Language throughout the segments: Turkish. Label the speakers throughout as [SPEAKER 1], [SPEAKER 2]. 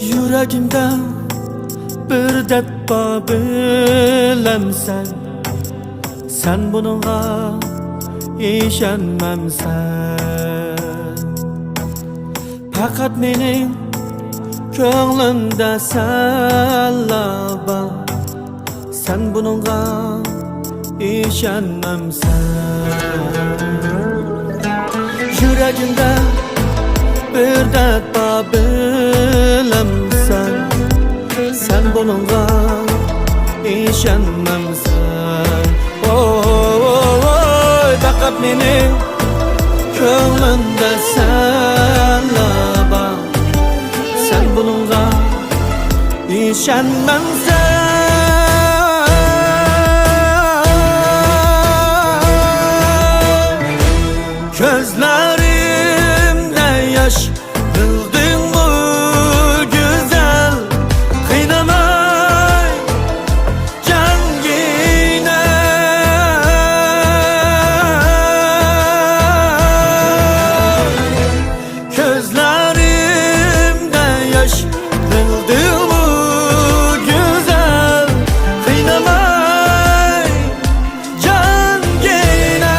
[SPEAKER 1] Yüreğimde bir dert var bilemsen, sen bununla işenmemsen. Fakat mening ko'nglimda senla bor, sen bununla işenmemsen. Yüreğimde bir dert var bilemsen, sen bununla işenmemsen. Oy, fakat mening ko'nglimda senla bor, sen bununla işenmemsen. Gözlerimde yaş, bildin mi güzel, kıynamay cangine. Gözlerimde yaş, bildin mi güzel, kıynamay cangine.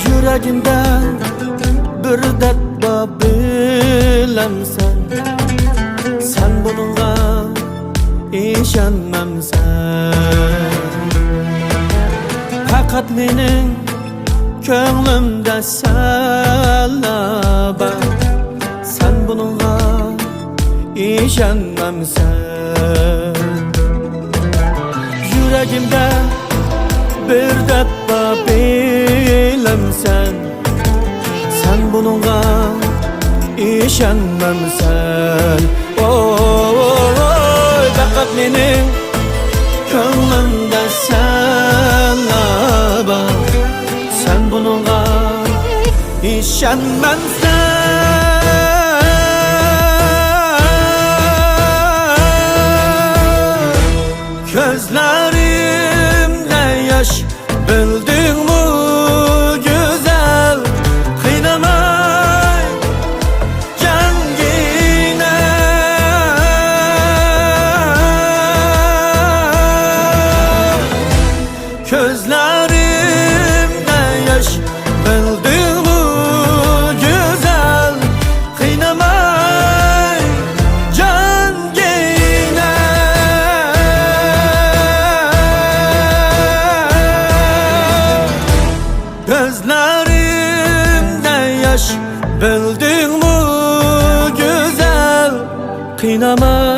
[SPEAKER 1] Yüreğimde bir dert var bilemsen, sen bununla işenmemsen. Fakat mening ko'nglimda senla bor, sen bununla işenmemsen. Yüreğimde bir dert var bilemsen, sen bununla işenmemsen. Oy, fakat mening ko'nglimda senla bor, sen bununla işenmemsen. Gözlerimde yaş, bildin mi güzel, kıynamay cangine. Gözlerimde yaş, bildin mi güzel, kıynamay cangine. Gözlerimde yaş, bildin mi güzel, kıynamay